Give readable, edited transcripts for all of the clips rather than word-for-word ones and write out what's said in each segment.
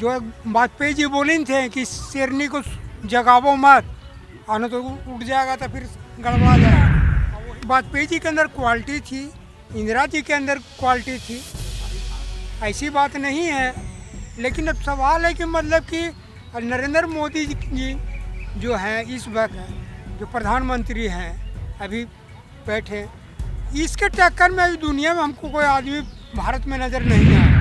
जो वाजपेयी जी बोले थे कि शेरनी को जगावो मत, आना तो उठ जाएगा तो फिर गड़बड़ा जाएगा। वाजपेयी जी के अंदर क्वालिटी थी, इंदिरा जी के अंदर क्वालिटी थी, ऐसी बात नहीं है। लेकिन अब सवाल है कि मतलब कि नरेंद्र मोदी जी जो है इस वक्त जो प्रधानमंत्री हैं अभी बैठे, इसके टक्कर में अभी दुनिया में हमको कोई आदमी भारत में नज़र नहीं आया।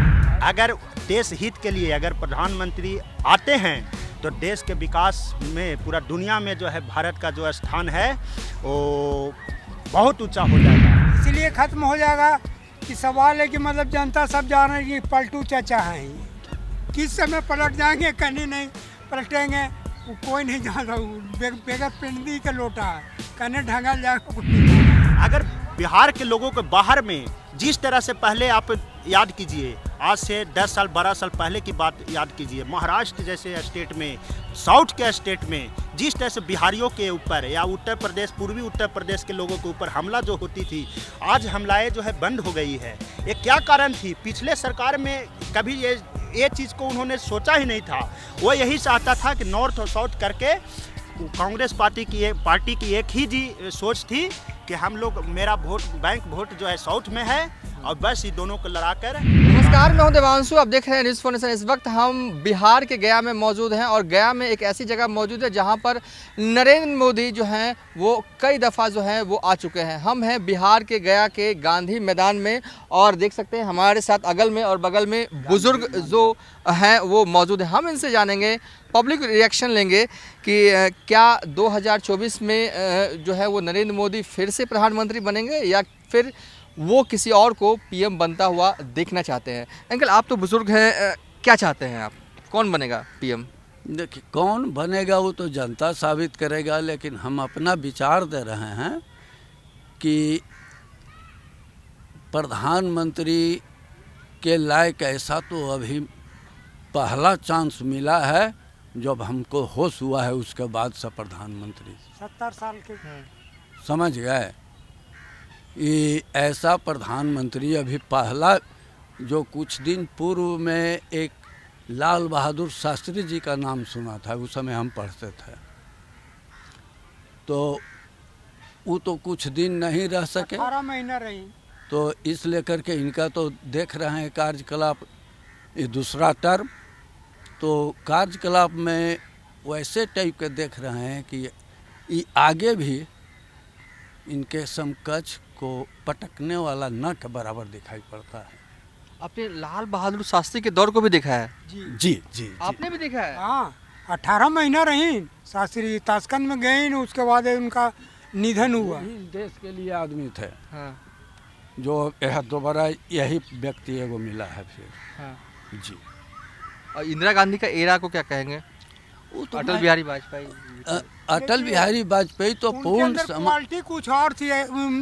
अगर देश हित के लिए अगर प्रधानमंत्री आते हैं तो देश के विकास में पूरा दुनिया में जो है भारत का जो स्थान है वो बहुत ऊंचा हो जाएगा। इसीलिए ख़त्म हो जाएगा कि सवाल है कि मतलब जनता सब जान रही है कि पलटू चाचा हैं, किस समय पलट जाएंगे कहीं नहीं पलटेंगे वो कोई नहीं जानता। बेगर पिंडी का लोटा है, कहने ढंगा जाएगा। अगर बिहार के लोगों को बाहर में जिस तरह से पहले आप याद कीजिए, आज से 10 साल 12 साल पहले की बात याद कीजिए, महाराष्ट्र जैसे स्टेट में, साउथ के स्टेट में जिस तरह से बिहारियों के ऊपर या उत्तर प्रदेश, पूर्वी उत्तर प्रदेश के लोगों के ऊपर हमला जो होती थी, आज हमलाएं जो है बंद हो गई है। ये क्या कारण थी? पिछले सरकार में कभी ये चीज़ को उन्होंने सोचा ही नहीं था। वो यही चाहता था कि नॉर्थ और साउथ करके कांग्रेस पार्टी की एक ही सोच थी कि हम लोग, मेरा वोट बैंक वोट जो है साउथ में है और बस ये दोनों को लड़ाकर। नमस्कार, मैं हूं देवांशु, आप देख रहे हैं न्यूज़ फाउंडेशन। इस वक्त हम बिहार के गया में मौजूद हैं और गया में एक ऐसी जगह मौजूद है जहां पर नरेंद्र मोदी जो हैं वो कई दफ़ा जो हैं वो आ चुके हैं। हम हैं बिहार के गया के गांधी मैदान में और देख सकते हैं हमारे साथ अगल में और बगल में बुज़ुर्ग जो हैं वो मौजूद हैं। हम इनसे जानेंगे, पब्लिक रिएक्शन लेंगे कि क्या 2024 में जो है वो नरेंद्र मोदी फिर से प्रधानमंत्री बनेंगे या फिर वो किसी और को पीएम बनता हुआ देखना चाहते हैं। अंकल, आप तो बुजुर्ग हैं, क्या चाहते हैं आप, कौन बनेगा पीएम? देखिए, कौन बनेगा वो तो जनता साबित करेगा, लेकिन हम अपना विचार दे रहे हैं कि प्रधानमंत्री के लायक ऐसा तो अभी पहला चांस मिला है, जब हमको होश हुआ है उसके बाद से प्रधानमंत्री 70 साल के समझ गए। ये ऐसा प्रधानमंत्री अभी पहला, जो कुछ दिन पूर्व में एक लाल बहादुर शास्त्री जी का नाम सुना था, उस समय हम पढ़ते थे, तो वो तो कुछ दिन नहीं रह सके, 18 महीना रही, तो इस लेकर के इनका तो देख रहे हैं कार्यकलाप, ये दूसरा टर्म, तो कार्यकलाप में वैसे टाइप के देख रहे हैं कि ये आगे भी इनके समकक्ष को पटकने वाला न के बराबर दिखाई पड़ता है। आपने लाल बहादुर शास्त्री के दौर को भी देखा है? जी। आपने भी देखा है? हाँ, 18 महीना रही शास्त्री, ताशकंद में गए, उसके बाद उनका निधन हुआ। देश के लिए आदमी थे। हाँ। जो यह दोबारा यही व्यक्ति एगो मिला है फिर। हाँ। जी। और इंदिरा गांधी का एरा को क्या कहेंगे? अटल बिहारी वाजपेयी। अटल बिहारी वाजपेयी तो पूर्ण क्वालिटी कुछ और थी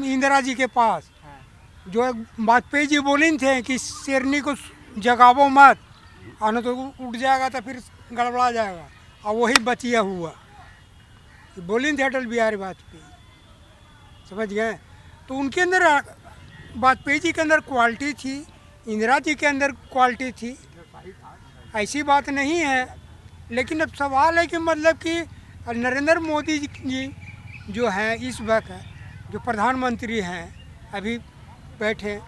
इंदिरा जी के पास। जो वाजपेयी जी बोले थे कि शेरनी को जगावो मत, आना तो उठ जाएगा तो फिर गड़बड़ा जाएगा, और वही बचिया हुआ बोले थे अटल बिहारी वाजपेयी, समझ गए। तो उनके अंदर, वाजपेयी जी के अंदर क्वालिटी थी, इंदिरा जी के अंदर क्वालिटी थी, ऐसी बात नहीं है। लेकिन अब सवाल है कि मतलब कि नरेंद्र मोदी जी जो है इस वक्त जो प्रधानमंत्री हैं अभी बैठे,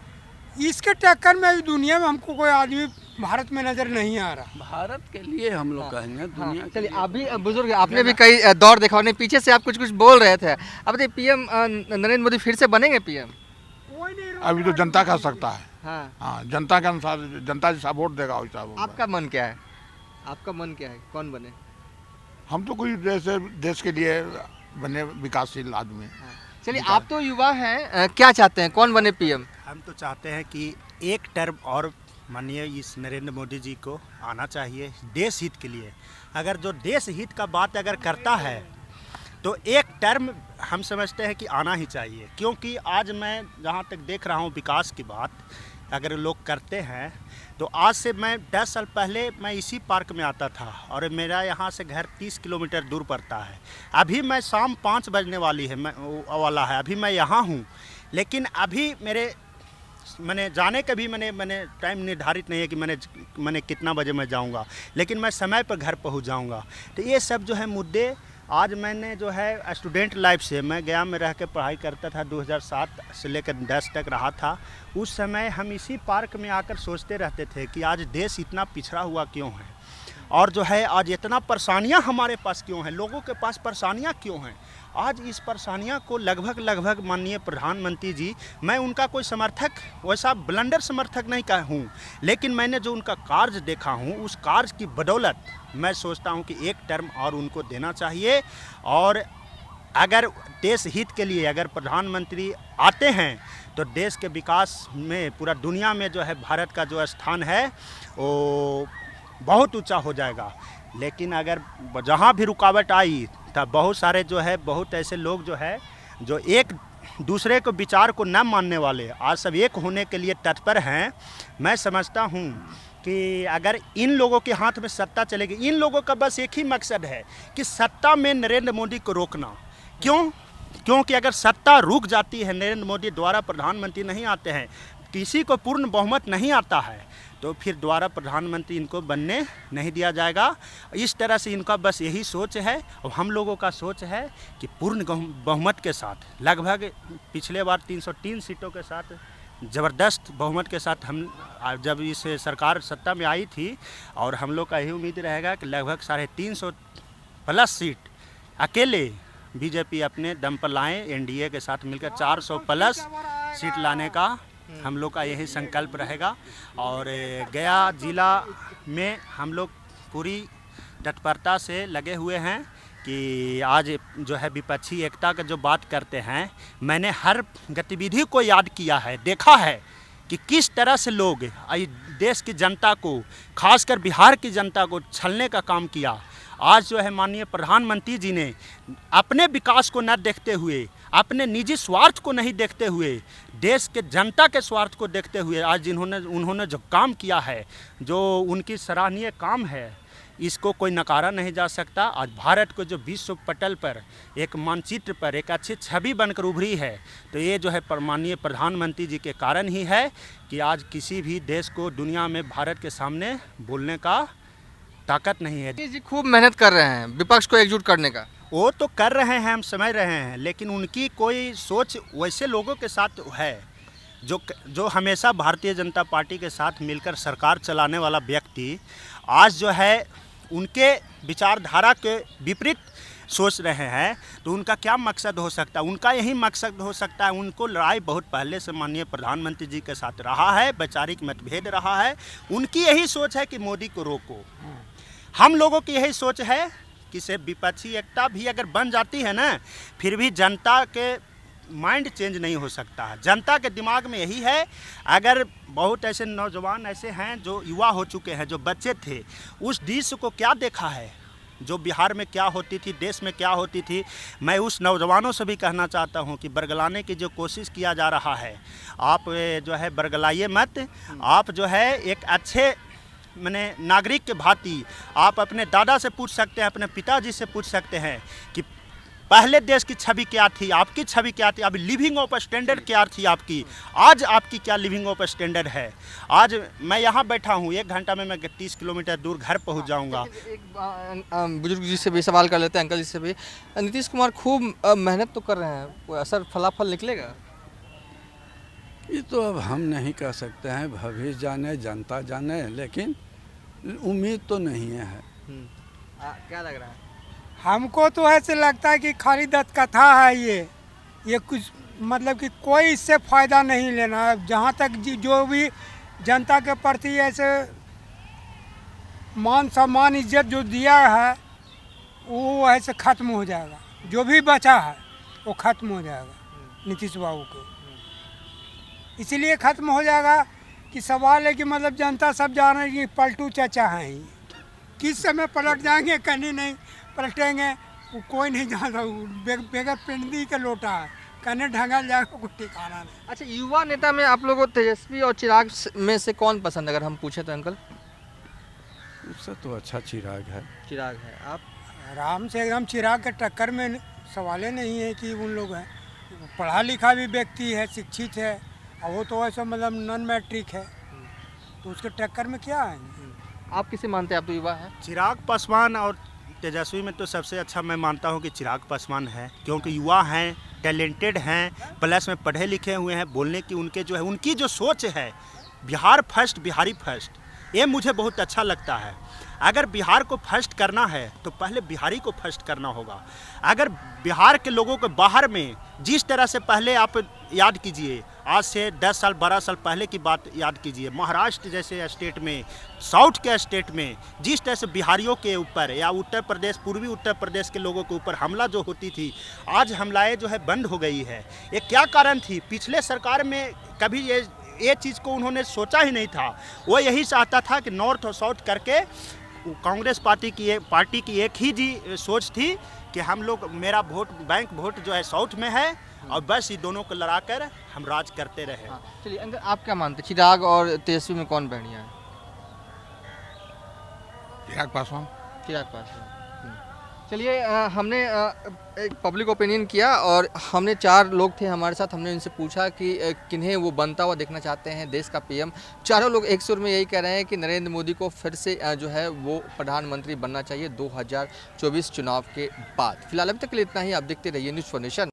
इसके टक्कर में अभी दुनिया में हमको कोई आदमी भारत में नज़र नहीं आ रहा। भारत के लिए हम लोग कहेंगे, दुनिया के चलिए, लिए। आप भी बुजुर्ग, आपने भी कई दौर देखा होने, पीछे से आप कुछ बोल रहे थे। अब देखिए, पीएम नरेंद्र मोदी फिर से बनेंगे पीएम? अभी तो जनता कह सकता है। हाँ, जनता के अनुसार, जनता जैसा वोट देगा वैसा होगा। आपका मन क्या है? आपका मन क्या है, कौन बने? हम तो कोई जैसे देश के लिए बने विकासशील आदमी। चलिए, आप तो युवा हैं, क्या चाहते हैं, कौन बने पीएम? हम तो चाहते हैं कि एक टर्म और माननीय इस नरेंद्र मोदी जी को आना चाहिए देश हित के लिए। अगर जो देश हित का बात अगर करता है तो एक टर्म हम समझते हैं कि आना ही चाहिए, क्योंकि आज मैं जहाँ तक देख रहा हूँ विकास की बात अगर लोग करते हैं, तो आज से मैं 10 साल पहले मैं इसी पार्क में आता था और मेरा यहाँ से घर 30 किलोमीटर दूर पड़ता है। अभी मैं शाम 5 बजने वाला है, अभी मैं यहाँ हूँ, लेकिन अभी मेरे मैंने जाने का भी मैंने टाइम निर्धारित नहीं है कि मैंने कितना बजे मैं जाऊंगा, लेकिन मैं समय पर घर पहुंच जाऊंगा। तो ये सब जो है मुद्दे, आज मैंने जो है स्टूडेंट लाइफ से, मैं गया में रह के पढ़ाई करता था, 2007 से लेकर 10 तक रहा था। उस समय हम इसी पार्क में आकर सोचते रहते थे कि आज देश इतना पिछड़ा हुआ क्यों है, और जो है आज इतना परेशानियां हमारे पास क्यों हैं, लोगों के पास परेशानियां क्यों हैं। आज इस परेशानियां को लगभग माननीय प्रधानमंत्री जी, मैं उनका कोई समर्थक, वैसा ब्लंडर समर्थक नहीं का हूँ, लेकिन मैंने जो उनका कार्य देखा हूँ, उस कार्य की बदौलत मैं सोचता हूँ कि एक टर्म और उनको देना चाहिए। और अगर देश हित के लिए अगर प्रधानमंत्री आते हैं तो देश के विकास में पूरा दुनिया में जो है भारत का जो स्थान है वो बहुत ऊंचा हो जाएगा। लेकिन अगर जहाँ भी रुकावट आई तब बहुत सारे जो है, बहुत ऐसे लोग जो है जो एक दूसरे को विचार को न मानने वाले, आज सब एक होने के लिए तत्पर हैं। मैं समझता हूँ कि अगर इन लोगों के हाथ में सत्ता चलेगी, इन लोगों का बस एक ही मकसद है कि सत्ता में नरेंद्र मोदी को रोकना। क्योंकि अगर सत्ता रुक जाती है, नरेंद्र मोदी द्वारा प्रधानमंत्री नहीं आते हैं, किसी को पूर्ण बहुमत नहीं आता है, तो फिर दोबारा प्रधानमंत्री इनको बनने नहीं दिया जाएगा। इस तरह से इनका बस यही सोच है, और हम लोगों का सोच है कि पूर्ण बहुमत के साथ, लगभग पिछले बार 303 सीटों के साथ, ज़बरदस्त बहुमत के साथ हम जब इस सरकार सत्ता में आई थी, और हम लोग का यही उम्मीद रहेगा कि लगभग 350 प्लस सीट अकेले बीजेपी अपने दम पर लाएँ, एनडीए के साथ मिलकर 400 प्लस सीट लाने का हम लोग का यही संकल्प रहेगा। और गया जिला में हम लोग पूरी तत्परता से लगे हुए हैं कि आज जो है विपक्षी एकता का जो बात करते हैं, मैंने हर गतिविधि को याद किया है, देखा है कि किस तरह से लोग देश की जनता को, खासकर बिहार की जनता को छलने का काम किया। आज जो है माननीय प्रधानमंत्री जी ने अपने विकास को न देखते हुए, अपने निजी स्वार्थ को नहीं देखते हुए, देश के जनता के स्वार्थ को देखते हुए आज उन्होंने जो काम किया है, जो उनकी सराहनीय काम है, इसको कोई नकारा नहीं जा सकता। आज भारत को जो विश्व पटल पर एक मानचित्र पर एक अच्छी छवि बनकर उभरी है, तो ये जो है माननीय प्रधानमंत्री जी के कारण ही है कि आज किसी भी देश को दुनिया में भारत के सामने बोलने का ताकत नहीं है। जी खूब मेहनत कर रहे हैं विपक्ष को एकजुट करने का। वो तो कर रहे हैं, हम समझ रहे हैं, लेकिन उनकी कोई सोच वैसे लोगों के साथ है जो हमेशा भारतीय जनता पार्टी के साथ मिलकर सरकार चलाने वाला व्यक्ति आज जो है उनके विचारधारा के विपरीत सोच रहे हैं, तो उनका क्या मकसद हो सकता है? उनका यही मकसद हो सकता है, उनको लड़ाई बहुत पहले से माननीय प्रधानमंत्री जी के साथ रहा है, वैचारिक मतभेद रहा है, उनकी यही सोच है कि मोदी को रोको। हम लोगों की यही सोच है कि से विपक्षी एकता भी अगर बन जाती है ना, फिर भी जनता के माइंड चेंज नहीं हो सकता है। जनता के दिमाग में यही है, अगर बहुत ऐसे नौजवान ऐसे हैं जो युवा हो चुके हैं, जो बच्चे थे, उस दृश्य को क्या देखा है जो बिहार में क्या होती थी, देश में क्या होती थी। मैं उस नौजवानों से भी कहना चाहता हूं कि बरगलाने की जो कोशिश किया जा रहा है, आप जो है बरगलाइए मत। आप जो है एक अच्छे मैंने नागरिक के भांति आप अपने दादा से पूछ सकते हैं, अपने पिताजी से पूछ सकते हैं कि पहले देश की छवि क्या थी, आपकी छवि क्या थी, अभी लिविंग ऑफ स्टैंडर्ड क्या थी आपकी, आज आपकी क्या लिविंग ऑफ स्टैंडर्ड है। आज मैं यहाँ बैठा हूँ, 1 घंटा में मैं 30 किलोमीटर दूर घर पहुँच जाऊँगा। एक बुजुर्ग जी से भी सवाल कर लेते हैं, अंकल जी से भी। नीतीश कुमार खूब मेहनत तो कर रहे हैं, कोई असर फलाफल निकलेगा? ये तो अब हम नहीं कह सकते हैं, भविष्य जाने, जनता जाने, लेकिन उम्मीद तो नहीं है। क्या लग रहा है? हमको तो ऐसे लगता है कि खाली दत्त कथा है ये कुछ मतलब कि कोई इससे फ़ायदा नहीं लेना है। जहाँ तक जो भी जनता के प्रति ऐसे मान सम्मान इज्जत जो दिया है वो ऐसे ख़त्म हो जाएगा, जो भी बचा है वो ख़त्म हो जाएगा नीतीश बाबू को। इसीलिए ख़त्म हो जाएगा कि सवाल है कि मतलब जनता सब जान रही है कि पलटू चाचा हैं ही, किस समय पलट जाएंगे कहीं नहीं पलटेंगे वो कोई नहीं जानता। बेगर पिंडी के लोटा है, कने ढंगल जाएगा कुछ ठिकाना नहीं। अच्छा, युवा नेता में आप लोगों को तेजस्वी और चिराग में से कौन पसंद, अगर हम पूछे तो अंकल? उससे तो अच्छा चिराग है। चिराग है। आप? आराम से एकदम चिराग के टक्कर में सवाल नहीं है कि उन लोग हैं। पढ़ा लिखा भी व्यक्ति है, शिक्षित है, और वो तो ऐसा मतलब नॉन मैट्रिक है, तो उसके टक्कर में क्या है। आप किसे मानते हैं? आप तो युवा हैं। चिराग पासवान और तेजस्वी में तो सबसे अच्छा मैं मानता हूँ कि चिराग पासवान है, क्योंकि युवा हैं, टैलेंटेड हैं, प्लस में पढ़े लिखे हुए हैं, बोलने की उनके जो है उनकी जो सोच है बिहार फर्स्ट बिहारी फर्स्ट, ये मुझे बहुत अच्छा लगता है। अगर बिहार को फर्स्ट करना है तो पहले बिहारी को फर्स्ट करना होगा। अगर बिहार के लोगों को बाहर में जिस तरह से पहले आप याद कीजिए, आज से 10 साल 12 साल पहले की बात याद कीजिए, महाराष्ट्र जैसे स्टेट में, साउथ के स्टेट में जिस तरह से बिहारियों के ऊपर या उत्तर प्रदेश, पूर्वी उत्तर प्रदेश के लोगों के ऊपर हमला जो होती थी, आज हमलाएं जो है बंद हो गई है। ये क्या कारण थी? पिछले सरकार में कभी ये चीज़ को उन्होंने सोचा ही नहीं था। वो यही चाहता था कि नॉर्थ और साउथ करके, कांग्रेस पार्टी की एक ही जी सोच थी कि हम लोग, मेरा वोट बैंक वोट जो है साउथ में है और बस ये दोनों को लड़ाकर हम राज करते रहे। हाँ, चलिए अंकल, आप क्या मानते हैं, चिराग और तेजस्वी में कौन बढ़िया है? चिराग पासवान। चिराग पासवान। चलिए, हमने एक पब्लिक ओपिनियन किया और हमने 4 लोग थे हमारे साथ। हमने इनसे पूछा कि किन्हें वो बनता हुआ देखना चाहते हैं देश का पीएम। चारों लोग एक सुर में यही कह रहे हैं कि नरेंद्र मोदी को फिर से जो है वो प्रधानमंत्री बनना चाहिए 2024 चुनाव के बाद। फिलहाल अभी तक के लिए इतना ही। आप देखते रहिए न्यूज़ फॉर नेशन।